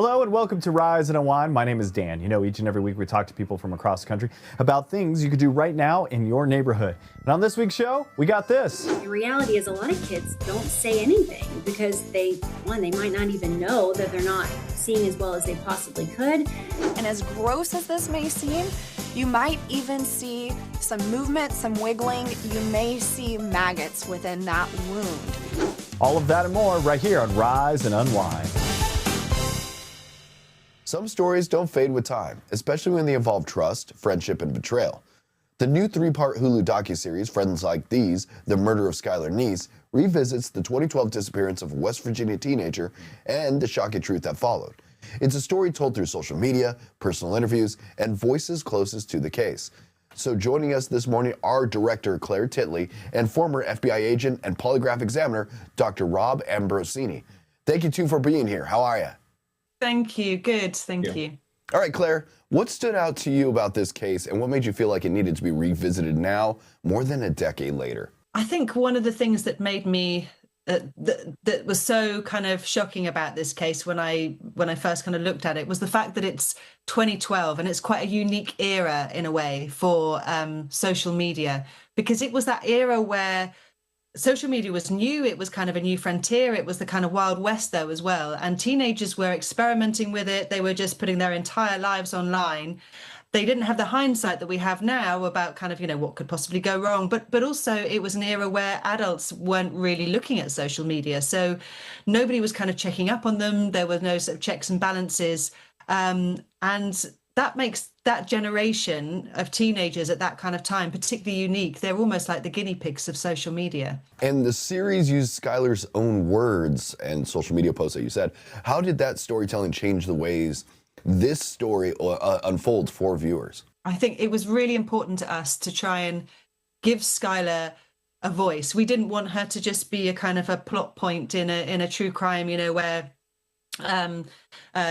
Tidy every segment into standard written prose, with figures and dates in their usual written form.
Hello and welcome to Rise Unwind. My name is Dan. You know, each and every week we talk to people from across the country about things you could do right now in your neighborhood. And on this week's show, we got this. The reality is a lot of kids don't say anything because they might not even know that they're not seeing as well as they possibly could. And as gross as this may seem, you might even see some movement, some wiggling. You may see maggots within that wound. All of that and more right here on Rise and Unwind. Some stories don't fade with time, especially when they involve trust, friendship, and betrayal. The new 3-part Hulu docuseries, Friends Like These, The Murder of Skylar Neese, revisits the 2012 disappearance of a West Virginia teenager and the shocking truth that followed. It's a story told through social media, personal interviews, and voices closest to the case. So joining us this morning are director Claire Titley and former FBI agent and polygraph examiner Dr. Rob Ambrosini. Thank you two for being here. How are you? Thank you. Good. Thank you. All right, Claire, what stood out to you about this case and what made you feel like it needed to be revisited now, more than a decade later? I think one of the things that made me that was so kind of shocking about this case when I first kind of looked at it was the fact that it's 2012 and it's quite a unique era in a way for social media, because it was that era where social media was new. It was kind of a new frontier. It was the kind of Wild West though as well. And teenagers were experimenting with it. They were just putting their entire lives online. They didn't have the hindsight that we have now about kind of, what could possibly go wrong. But also it was an era where adults weren't really looking at social media. So nobody was kind of checking up on them. There were no sort of checks and balances. And that makes that generation of teenagers at that kind of time particularly unique. They're almost like the guinea pigs of social media. And the series used Skylar's own words and social media posts that you said. How did that storytelling change the ways this story unfolds for viewers? I think it was really important to us to try and give Skylar a voice. We didn't want her to just be a kind of a plot point in a true crime, where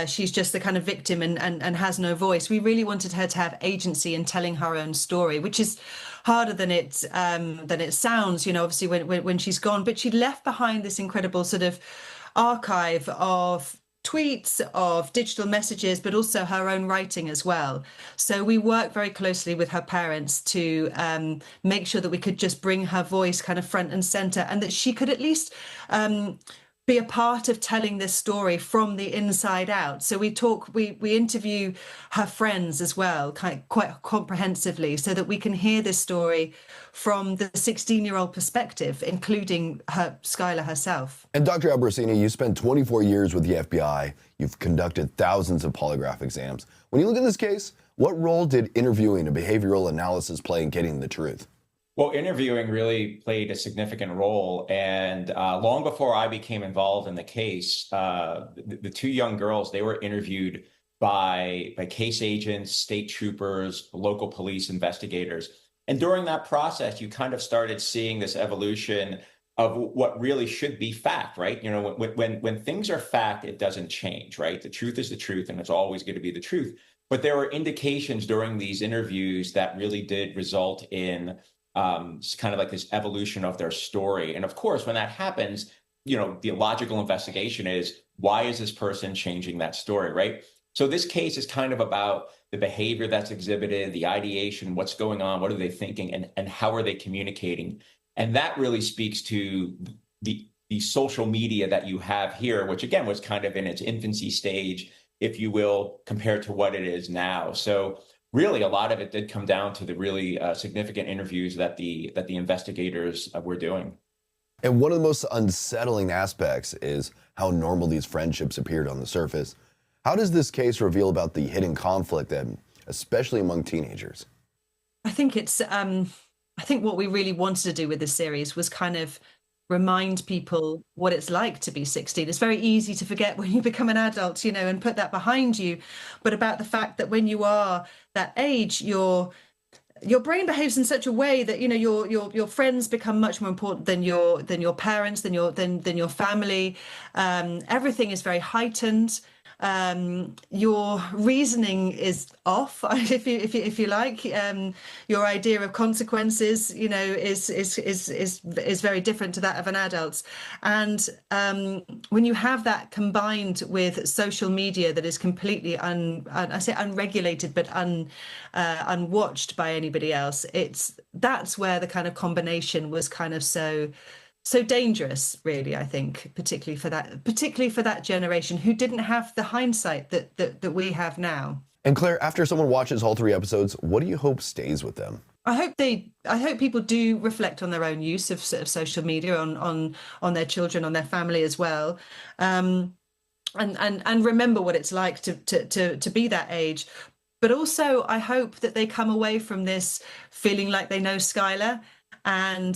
she's just the kind of victim and has no voice. We really wanted her to have agency in telling her own story, which is harder than it sounds, obviously when she's gone. But she left behind this incredible sort of archive of tweets, of digital messages, but also her own writing as well. So we worked very closely with her parents to make sure that we could just bring her voice kind of front and center, and that she could at least be a part of telling this story from the inside out. So we interview her friends as well, quite comprehensively, so that we can hear this story from the 16-year-old perspective, including Skylar herself. And Dr. Ambrosini, you spent 24 years with the FBI. You've conducted thousands of polygraph exams. When you look at this case, what role did interviewing and behavioral analysis play in getting the truth? Well, interviewing really played a significant role. And long before I became involved in the case, the two young girls, they were interviewed by case agents, state troopers, local police investigators. And during that process, you kind of started seeing this evolution of what really should be fact, right? When things are fact, it doesn't change, right? The truth is the truth, and it's always going to be the truth. But there were indications during these interviews that really did result in kind of like this evolution of their story. And of course, when that happens, the logical investigation is, why is this person changing that story, right? So this case is kind of about the behavior that's exhibited, the ideation, what's going on, what are they thinking, and how are they communicating? And that really speaks to the social media that you have here, which again was kind of in its infancy stage, if you will, compared to what it is now. So really, a lot of it did come down to the really significant interviews that the investigators were doing. And one of the most unsettling aspects is how normal these friendships appeared on the surface. How does this case reveal about the hidden conflict, especially among teenagers? I think I think what we really wanted to do with this series was kind of remind people what it's like to be 16. It's very easy to forget when you become an adult, and put that behind you. But about the fact that when you are that age, your brain behaves in such a way that your friends become much more important than your parents, than your family. Everything is very heightened. your reasoning is off, if you like. Your idea of consequences, is very different to that of an adult. And when you have that combined with social media that is completely I say unregulated, but unwatched by anybody else, that's where the kind of combination was kind of so dangerous, really, I think, particularly for that generation who didn't have the hindsight that we have now. And Claire, after someone watches all 3 episodes, what do you hope stays with them? I hope people do reflect on their own use of sort of social media, on their children, on their family as well, and remember what it's like to be that age. But also, I hope that they come away from this feeling like they know Skylar, and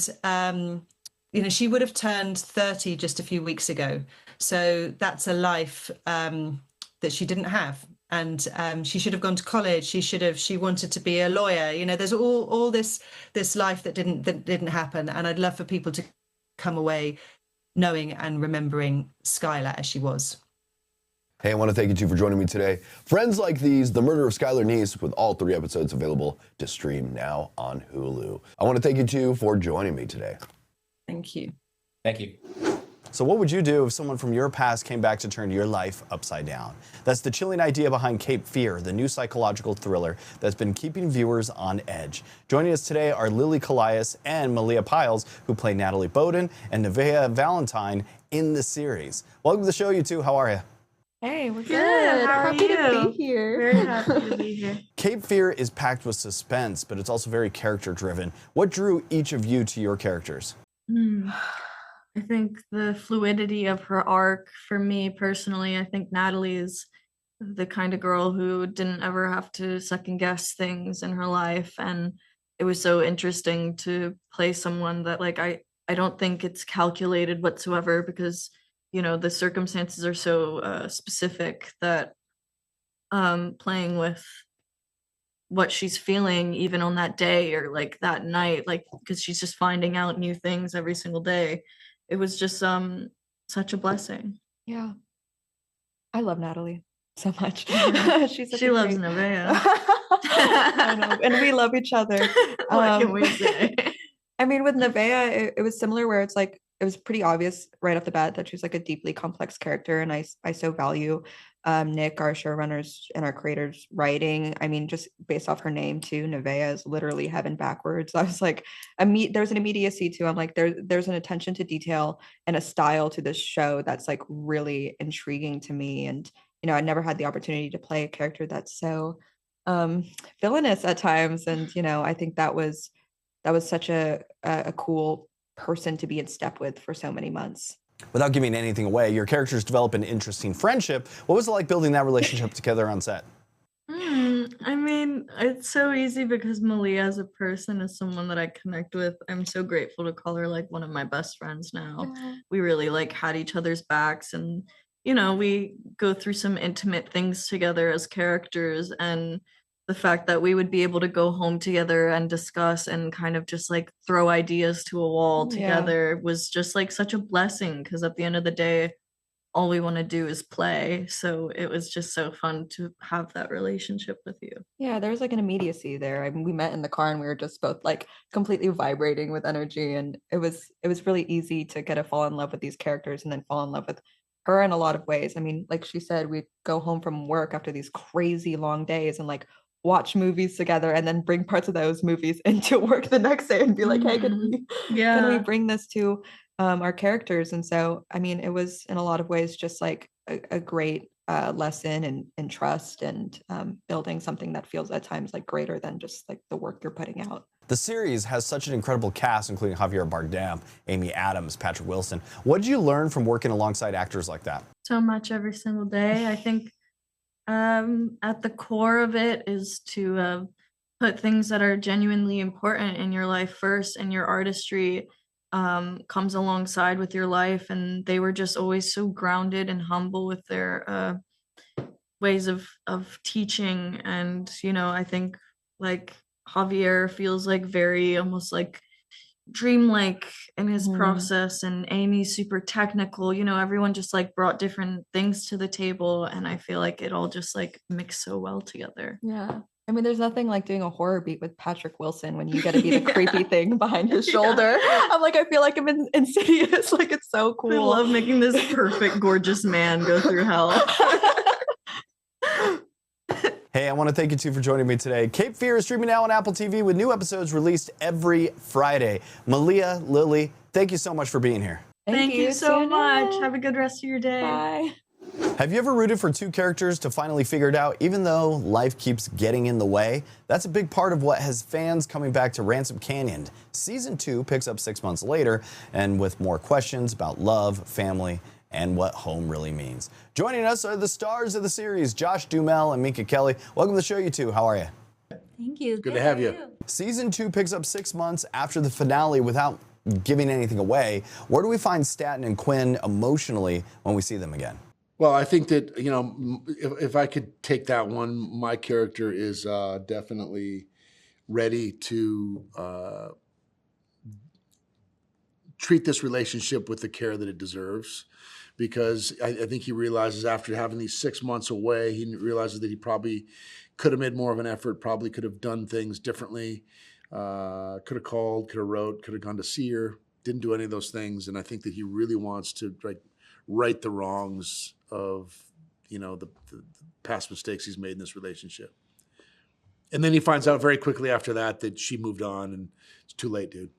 she would have turned 30 just a few weeks ago. So that's a life that she didn't have. And she should have gone to college. She wanted to be a lawyer. There's all this life that didn't happen. And I'd love for people to come away knowing and remembering Skylar as she was. Hey, I want to thank you two for joining me today. Friends Like These, The Murder of Skylar Neese, with all 3 episodes available to stream now on Hulu. I want to thank you two for joining me today. Thank you. Thank you. So what would you do if someone from your past came back to turn your life upside down? That's the chilling idea behind Cape Fear, the new psychological thriller that's been keeping viewers on edge. Joining us today are Lily Collias and Malia Pyles, who play Natalie Bowden and Nevaeh Valentine in the series. Welcome to the show, you two. How are you? Hey, we're good. How are Happy you? to be here. Very happy to be here. Cape Fear is packed with suspense, but it's also very character-driven. What drew each of you to your characters? I think the fluidity of her arc, for me personally, I think Natalie is the kind of girl who didn't ever have to second guess things in her life. And it was so interesting to play someone that, like, I don't think it's calculated whatsoever, because, the circumstances are so specific that playing with what she's feeling even on that day or like that night, like, because she's just finding out new things every single day. It was just such a blessing. Yeah. I love Natalie so much. She loves Nevaeh. I know, and we love each other. What can we say? I mean, with Nevaeh, it was similar, where it's like, it was pretty obvious right off the bat that she's like a deeply complex character, and I so value Nick, our showrunners and our creators, writing. I mean, just based off her name too, Nevaeh is literally heaven backwards. I was like, there's an immediacy to. I'm like, there's an attention to detail and a style to this show that's like really intriguing to me. And I never had the opportunity to play a character that's so villainous at times, and I think that was such a cool person to be in step with for so many months. Without giving anything away, your characters develop an interesting friendship. What was it like building that relationship together on set? I mean, it's so easy because Malia as a person is someone that I connect with. I'm so grateful to call her like one of my best friends now. We really like had each other's backs, and we go through some intimate things together as characters, and the fact that we would be able to go home together and discuss and kind of just like throw ideas to a wall together was just like such a blessing, because at the end of the day, all we want to do is play. So it was just so fun to have that relationship with you. Yeah, there was like an immediacy there. I mean, we met in the car and we were just both like completely vibrating with energy, and it was really easy to get to fall in love with these characters and then fall in love with her in a lot of ways. I mean, like she said, we'd go home from work after these crazy long days and like watch movies together, and then bring parts of those movies into work the next day and be like, hey, can we bring this to our characters? And so, I mean, it was in a lot of ways just like a great lesson in trust and building something that feels at times like greater than just like the work you're putting out. The series has such an incredible cast, including Javier Bardem, Amy Adams, Patrick Wilson. What did you learn from working alongside actors like that? So much every single day. I think at the core of it is to put things that are genuinely important in your life first, and your artistry comes alongside with your life. And they were just always so grounded and humble with their ways of teaching. And I think like Javier feels like very almost like dreamlike in his process, and Amy's super technical. You know, everyone just like brought different things to the table, and I feel like it all just like mixed so well together. Yeah. I mean, there's nothing like doing a horror beat with Patrick Wilson when you get to be the creepy thing behind his shoulder. I'm like, I feel like I'm in Insidious. Like, it's so cool. I love making this perfect, gorgeous man go through hell. Hey, I want to thank you two for joining me today. Cape Fear is streaming now on Apple TV with new episodes released every Friday. Malia, Lily, thank you so much for being here. Thank you so much. Have a good rest of your day. Bye. Have you ever rooted for two characters to finally figure it out, even though life keeps getting in the way? That's a big part of what has fans coming back to Ransom Canyon. Season 2 picks up 6 months later, and with more questions about love, family, and what home really means. Joining us are the stars of the series, Josh Duhamel and Minka Kelly. Welcome to the show, you two. How are you? Thank you. Good to have you. Season 2 picks up 6 months after the finale without giving anything away. Where do we find Stanton and Quinn emotionally when we see them again? Well, I think that, you know, if I could take that one, my character is definitely ready to treat this relationship with the care that it deserves. Because I think he realizes after having these 6 months away, he realizes that he probably could have made more of an effort, probably could have done things differently, could have called, could have wrote, could have gone to see her, didn't do any of those things. And I think that he really wants to right the wrongs of, you know, the past mistakes he's made in this relationship. And then he finds out very quickly after that she moved on, and it's too late, dude.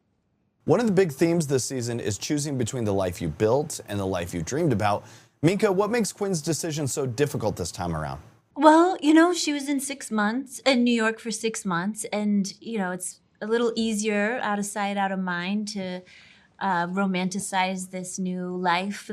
One of the big themes this season is choosing between the life you built and the life you dreamed about. Minka, what makes Quinn's decision so difficult this time around? Well, you know, she was in New York for 6 months, and, you know, it's a little easier out of sight, out of mind to romanticize this new life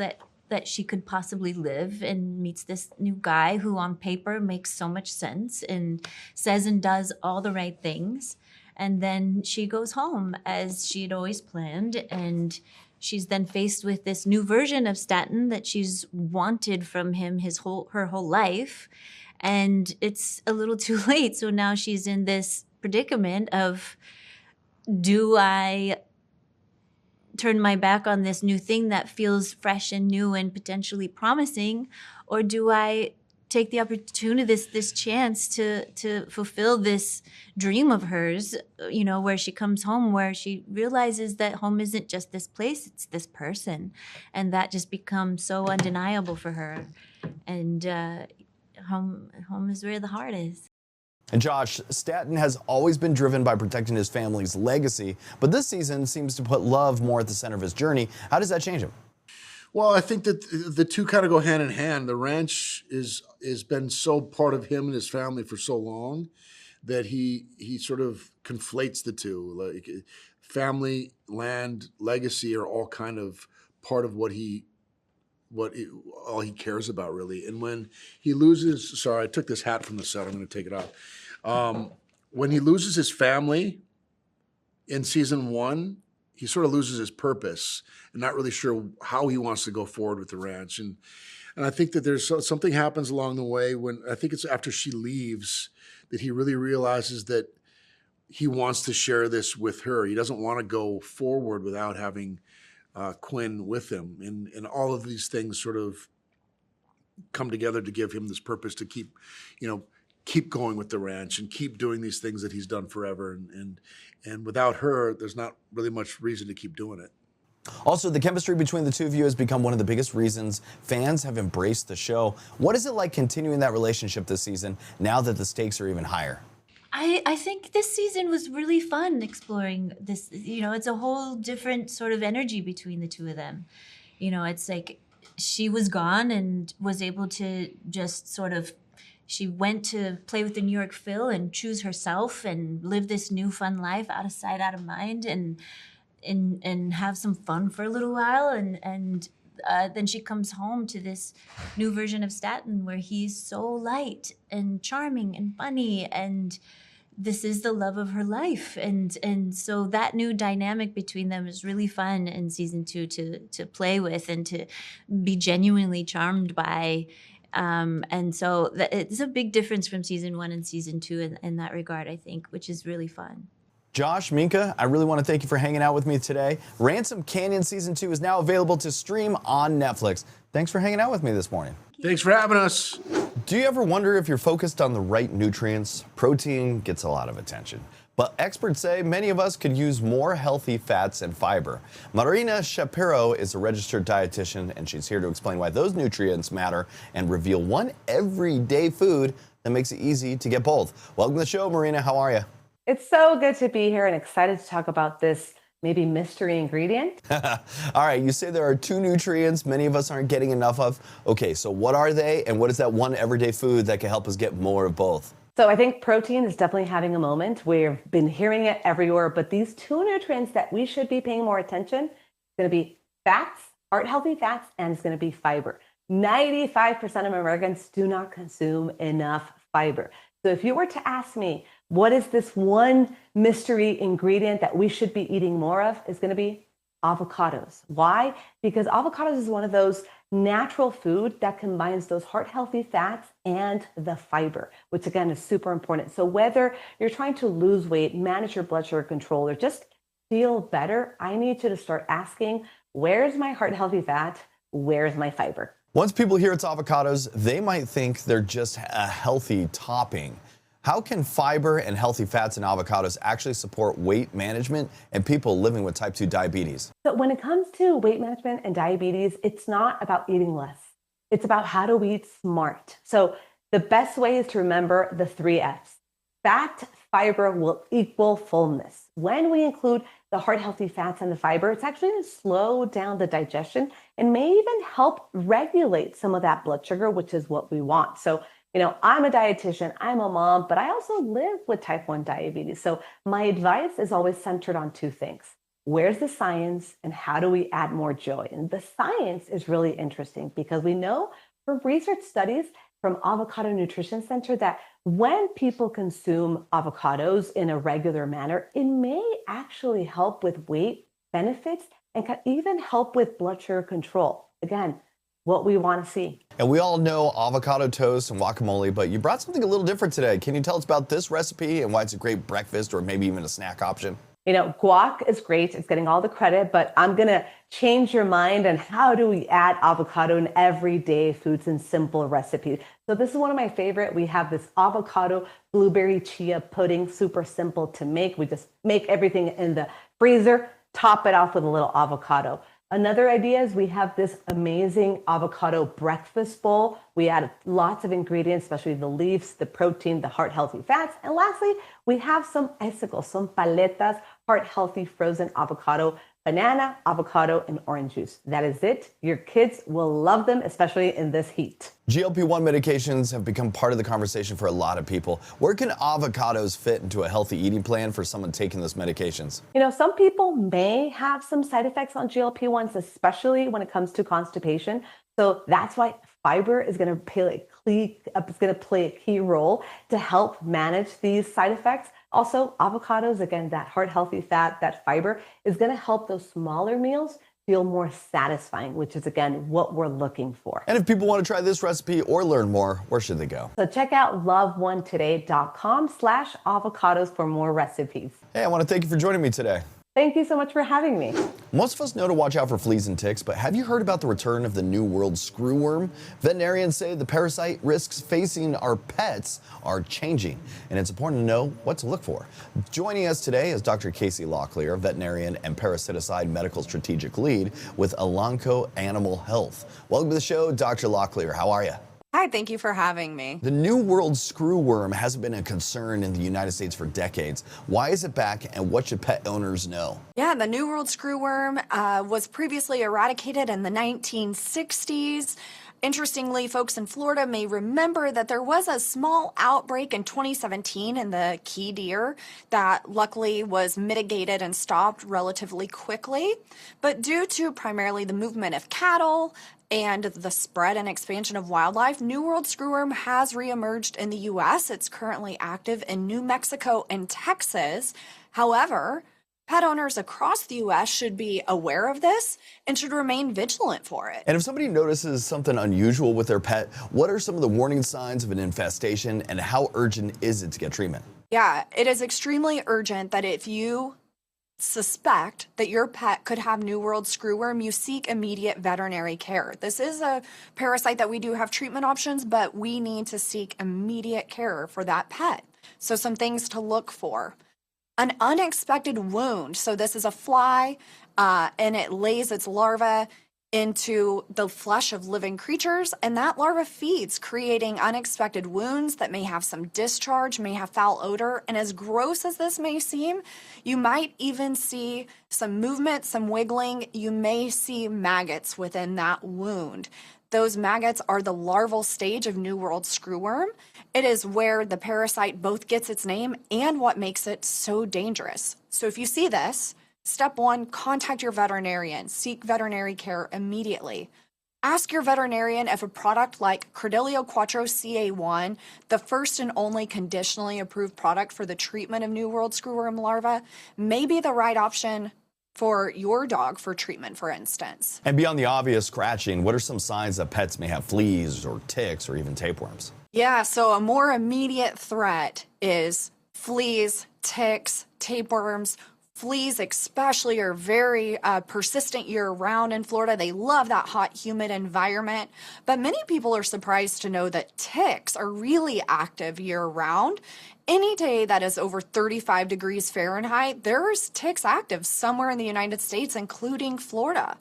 that she could possibly live, and meets this new guy who on paper makes so much sense and says and does all the right things. And then she goes home as she'd always planned, and she's then faced with this new version of Stanton that she's wanted from him her whole life. And it's a little too late. So now she's in this predicament of, do I turn my back on this new thing that feels fresh and new and potentially promising, or do I take the opportunity, this chance to fulfill this dream of hers, you know, where she comes home, where she realizes that home isn't just this place, it's this person. And that just becomes so undeniable for her. And home is where the heart is. And Josh, Stanton has always been driven by protecting his family's legacy, but this season seems to put love more at the center of his journey. How does that change him? Well, I think that the two kind of go hand in hand. The ranch has been so part of him and his family for so long that he sort of conflates the two. Like family, land, legacy are all kind of part of all he cares about, really. And when he loses, sorry, I took this hat from the set, I'm going to take it off. When he loses his family in season 1, he sort of loses his purpose and not really sure how he wants to go forward with the ranch. And I think that there's something happens along the way when, I think it's after she leaves, that he really realizes that he wants to share this with her. He doesn't want to go forward without having Quinn with him. And all of these things sort of come together to give him this purpose to keep going with the ranch and keep doing these things that he's done forever. And without her, there's not really much reason to keep doing it. Also, the chemistry between the two of you has become one of the biggest reasons fans have embraced the show. What is it like continuing that relationship this season now that the stakes are even higher? I think this season was really fun exploring this. You know, it's a whole different sort of energy between the two of them. You know, it's like she was gone and was able to just sort of, she went to play with the New York Phil and choose herself and live this new fun life out of sight, out of mind, and have some fun for a little while. And then she comes home to this new version of Stanton where he's so light and charming and funny, and this is the love of her life. And so that new dynamic between them is really fun in season 2 to play with and to be genuinely charmed by. And so it's a big difference from season 1 and season 2 in that regard, I think, which is really fun. Josh, Minka, I really want to thank you for hanging out with me today. Ransom Canyon Season 2 is now available to stream on Netflix. Thanks for hanging out with me this morning. Thanks for having us. Do you ever wonder if you're focused on the right nutrients? Protein gets a lot of attention, but experts say many of us could use more healthy fats and fiber. Marina Chaparro is a registered dietitian, and she's here to explain why those nutrients matter and reveal one everyday food that makes it easy to get both. Welcome to the show, Marina. How are you? It's so good to be here and excited to talk about this maybe mystery ingredient. All right, you say there are two nutrients many of us aren't getting enough of. Okay, so what are they, and what is that one everyday food that can help us get more of both? So I think protein is definitely having a moment. We've been hearing it everywhere, but these two nutrients that we should be paying more attention is going to be fats, heart-healthy fats, and it's going to be fiber. 95% of Americans do not consume enough fiber. So if you were to ask me, what is this one mystery ingredient that we should be eating more of? It's going to be avocados. Why? Because avocados is one of those natural food that combines those heart-healthy fats and the fiber, which again is super important. So whether you're trying to lose weight, manage your blood sugar control, or just feel better, I need you to start asking, where's my heart-healthy fat? Where's my fiber? Once people hear it's avocados, they might think they're just a healthy topping. How can fiber and healthy fats in avocados actually support weight management and people living with type 2 diabetes? So when it comes to weight management and diabetes, it's not about eating less. It's about how to eat smart. So the best way is to remember the 3 F's. Fat, fiber will equal fullness. When we include the heart-healthy fats and the fiber, it's actually going to slow down the digestion and may even help regulate some of that blood sugar, which is what we want. So I'm a dietitian, I'm a mom, but I also live with type 1 diabetes. So my advice is always centered on 2 things. Where's the science and how do we add more joy? And the science is really interesting because we know from research studies from Avocado Nutrition Center that when people consume avocados in a regular manner, it may actually help with weight benefits and can even help with blood sugar control. Again, what we want to see. And we all know avocado toast and guacamole, but you brought something a little different today. Can you tell us about this recipe and why it's a great breakfast or maybe even a snack option? Guac is great. It's getting all the credit, but I'm going to change your mind on how do we add avocado in everyday foods and simple recipes. So this is one of my favorite. We have this avocado blueberry chia pudding, super simple to make. We just make everything in the freezer, top it off with a little avocado. Another idea is we have this amazing avocado breakfast bowl. We add lots of ingredients, especially the leaves, the protein, the heart-healthy fats. And lastly, we have some icicles, some paletas, heart-healthy frozen avocado, banana, avocado, and orange juice. That is it. Your kids will love them, especially in this heat. GLP-1 medications have become part of the conversation for a lot of people. Where can avocados fit into a healthy eating plan for someone taking those medications? Some people may have some side effects on GLP-1s, especially when it comes to constipation. So that's why fiber is going to play a key role to help manage these side effects. Also, avocados, again, that heart-healthy fat, that fiber is going to help those smaller meals feel more satisfying, which is, again, what we're looking for. And if people want to try this recipe or learn more, where should they go? So check out loveonetoday.com/avocados for more recipes. Hey, I want to thank you for joining me today. Thank you so much for having me. Most of us know to watch out for fleas and ticks, but have you heard about the return of the New World screwworm? Veterinarians say the parasite risks facing our pets are changing, and it's important to know what to look for. Joining us today is Dr. Casey Locklear, veterinarian and parasiticide medical strategic lead with Elanco Animal Health. Welcome to the show, Dr. Locklear. How are you? Hi, thank you for having me. The New World screwworm hasn't been a concern in the United States for decades. Why is it back, and what should pet owners know? Yeah, the New World screwworm was previously eradicated in the 1960s. Interestingly, folks in Florida may remember that there was a small outbreak in 2017 in the key deer that luckily was mitigated and stopped relatively quickly. But due to primarily the movement of cattle and the spread and expansion of wildlife, New World screwworm has reemerged in the U.S. It's currently active in New Mexico and Texas. However, pet owners across the U.S. should be aware of this and should remain vigilant for it. And if somebody notices something unusual with their pet, what are some of the warning signs of an infestation, and how urgent is it to get treatment? Yeah, it is extremely urgent that if you suspect that your pet could have New World screwworm, you seek immediate veterinary care. This is a parasite that we do have treatment options, but we need to seek immediate care for that pet. So some things to look for. An unexpected wound. So this is a fly, and it lays its larva into the flesh of living creatures, and that larva feeds, creating unexpected wounds that may have some discharge, may have foul odor, and as gross as this may seem, you might even see some movement, some wiggling. You may see maggots within that wound. Those maggots are the larval stage of New World screwworm. It is where the parasite both gets its name and what makes it so dangerous. So if you see this, step one, contact your veterinarian. Seek veterinary care immediately. Ask your veterinarian if a product like Credelio Quattro CA1, the first and only conditionally approved product for the treatment of New World screwworm larvae, may be the right option for your dog for treatment, for instance. And beyond the obvious scratching, what are some signs that pets may have fleas or ticks or even tapeworms? Yeah, so a more immediate threat is fleas, ticks, tapeworms. Fleas especially are very persistent year-round in Florida. They love that hot, humid environment. But many people are surprised to know that ticks are really active year-round. Any day that is over 35 degrees Fahrenheit, there's ticks active somewhere in the United States, including Florida.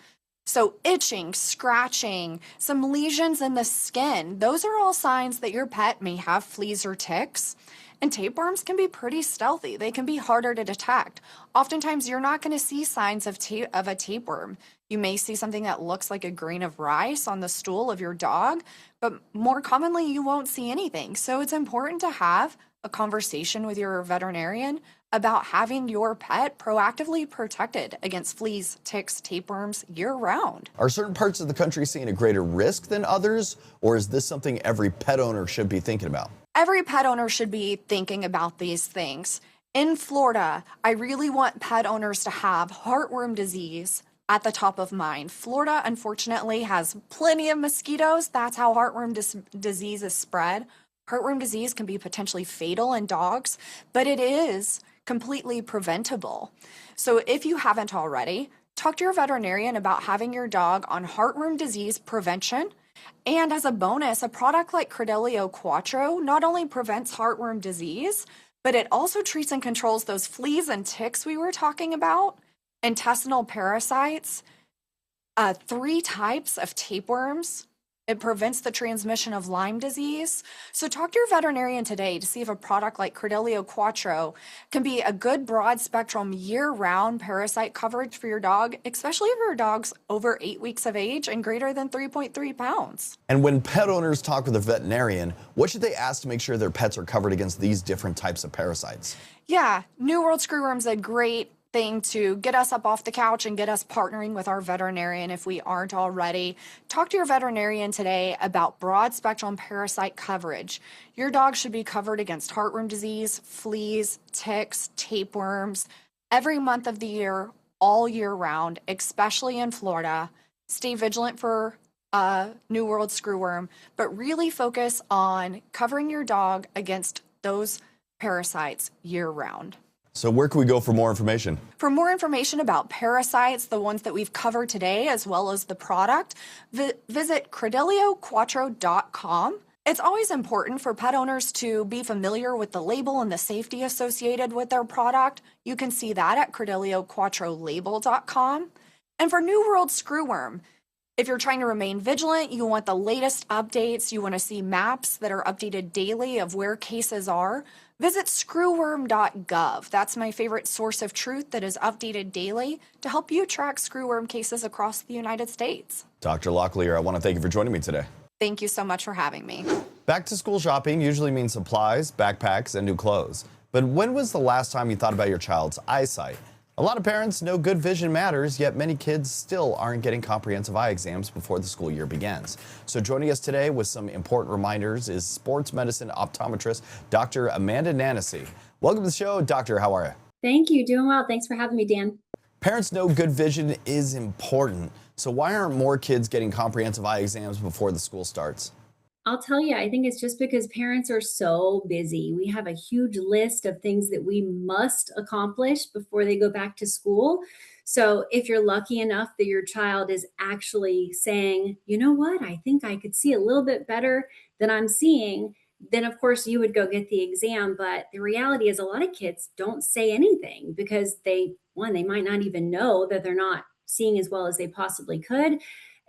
So itching, scratching, some lesions in the skin, those are all signs that your pet may have fleas or ticks. And tapeworms can be pretty stealthy. They can be harder to detect. Oftentimes, you're not going to see signs of a tapeworm. You may see something that looks like a grain of rice on the stool of your dog, but more commonly, you won't see anything. So it's important to have a conversation with your veterinarian about having your pet proactively protected against fleas, ticks, tapeworms year-round. Are certain parts of the country seeing a greater risk than others, or is this something every pet owner should be thinking about? Every pet owner should be thinking about these things. In Florida, I really want pet owners to have heartworm disease at the top of mind. Florida, unfortunately, has plenty of mosquitoes. That's how heartworm disease is spread. Heartworm disease can be potentially fatal in dogs, but it is completely preventable. So if you haven't already, talk to your veterinarian about having your dog on heartworm disease prevention. And as a bonus, a product like Credelio Quattro not only prevents heartworm disease, but it also treats and controls those fleas and ticks we were talking about, intestinal parasites, 3 types of tapeworms. It prevents the transmission of Lyme disease. So talk to your veterinarian today to see if a product like Credelio Quattro can be a good broad spectrum year-round parasite coverage for your dog, especially if your dog's over 8 weeks of age and greater than 3.3 pounds. And when pet owners talk with a veterinarian, what should they ask to make sure their pets are covered against these different types of parasites? Yeah, New World screwworm's a great thing to get us up off the couch and get us partnering with our veterinarian if we aren't already. Talk to your veterinarian today about broad spectrum parasite coverage. Your dog should be covered against heartworm disease, fleas, ticks, tapeworms every month of the year, all year round, especially in Florida. Stay vigilant for New World screwworm, but really focus on covering your dog against those parasites year round. So where can we go for more information? For more information about parasites, the ones that we've covered today, as well as the product, visit CredelioQuattro.com. It's always important for pet owners to be familiar with the label and the safety associated with their product. You can see that at CredelioQuattroLabel.com. And for New World screwworm, if you're trying to remain vigilant, you want the latest updates, you want to see maps that are updated daily of where cases are, visit screwworm.gov. That's my favorite source of truth that is updated daily to help you track screwworm cases across the United States. Dr. Locklear, I want to thank you for joining me today. Thank you so much for having me. Back to school shopping usually means supplies, backpacks, and new clothes. But when was the last time you thought about your child's eyesight? A lot of parents know good vision matters, yet many kids still aren't getting comprehensive eye exams before the school year begins. So joining us today with some important reminders is sports medicine optometrist Dr. Amanda Nanasy. Welcome to the show, Doctor. How are you? Thank you. Doing well. Thanks for having me, Dan. Parents know good vision is important. So why aren't more kids getting comprehensive eye exams before the school starts? I'll tell you, I think it's just because parents are so busy. We have a huge list of things that we must accomplish before they go back to school. So if you're lucky enough that your child is actually saying, you know what, I think I could see a little bit better than I'm seeing, then of course you would go get the exam. But the reality is a lot of kids don't say anything because they might not even know that they're not seeing as well as they possibly could.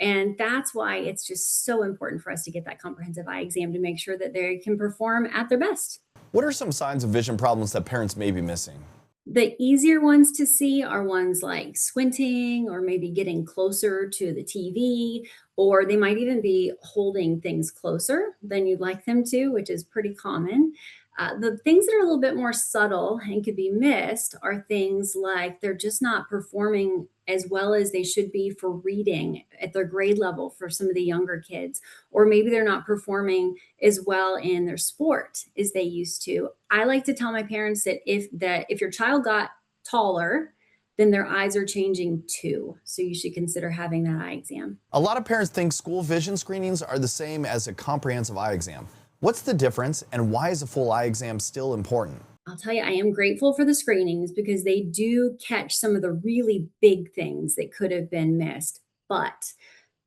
And that's why it's just so important for us to get that comprehensive eye exam to make sure that they can perform at their best. What are some signs of vision problems that parents may be missing? The easier ones to see are ones like squinting or maybe getting closer to the TV, or they might even be holding things closer than you'd like them to, which is pretty common. The things that are a little bit more subtle and could be missed are things like they're just not performing as well as they should be for reading at their grade level for some of the younger kids, or maybe they're not performing as well in their sport as they used to. I like to tell my parents that if your child got taller, then their eyes are changing too. So you should consider having that eye exam. A lot of parents think school vision screenings are the same as a comprehensive eye exam. What's the difference, and why is a full eye exam still important? I'll tell you, I am grateful for the screenings because they do catch some of the really big things that could have been missed. But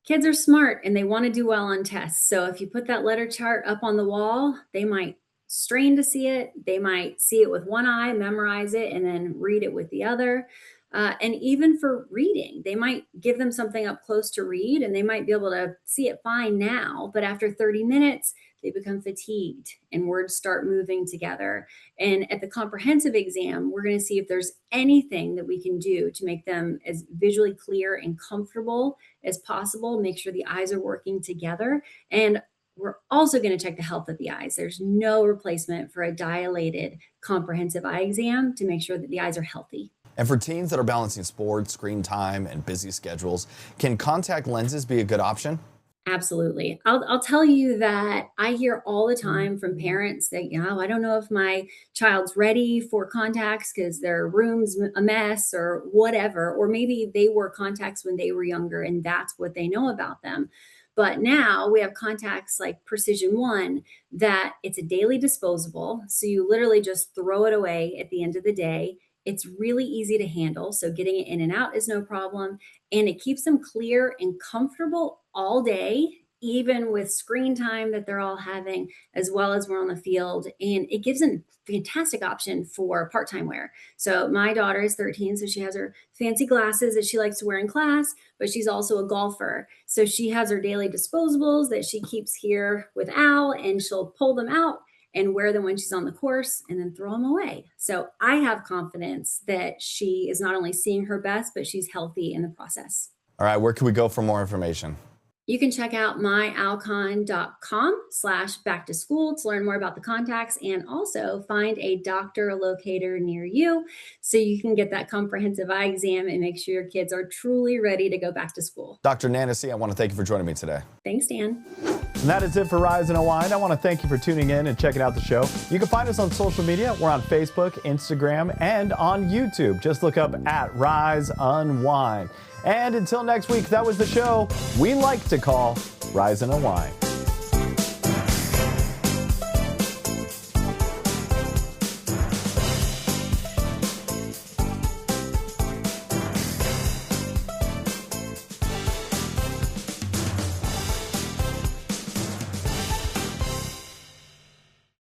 kids are smart and they want to do well on tests. So if you put that letter chart up on the wall, they might strain to see it. They might see it with one eye, memorize it, and then read it with the other. And even for reading, they might give them something up close to read and they might be able to see it fine now, but after 30 minutes, they become fatigued and words start moving together. And at the comprehensive exam, we're going to see if there's anything that we can do to make them as visually clear and comfortable as possible, make sure the eyes are working together. And we're also going to check the health of the eyes. There's no replacement for a dilated comprehensive eye exam to make sure that the eyes are healthy. And for teens that are balancing sports, screen time, and busy schedules, can contact lenses be a good option? Absolutely. I'll tell you that I hear all the time from parents that, I don't know if my child's ready for contacts because their room's a mess or whatever, or maybe they wore contacts when they were younger and that's what they know about them. But now we have contacts like Precision One that it's a daily disposable. So you literally just throw it away at the end of the day. It's really easy to handle. So getting it in and out is no problem. And it keeps them clear and comfortable all day, even with screen time that they're all having, as well as we're on the field. And it gives a fantastic option for part-time wear. So my daughter is 13, so she has her fancy glasses that she likes to wear in class, but she's also a golfer. So she has her daily disposables that she keeps here with Al, and she'll pull them out and wear them when she's on the course and then throw them away. So I have confidence that she is not only seeing her best, but she's healthy in the process. All right, where can we go for more information? You can check out myalcon.com/back to school to learn more about the contacts and also find a doctor locator near you so you can get that comprehensive eye exam and make sure your kids are truly ready to go back to school. Dr. Nanasy, I want to thank you for joining me today. Thanks, Dan. And that is it for Rise Unwind. I want to thank you for tuning in and checking out the show. You can find us on social media. We're on Facebook, Instagram, and on YouTube. Just look up at Rise Unwind. And until next week, that was the show we like to call Rise and Unwind.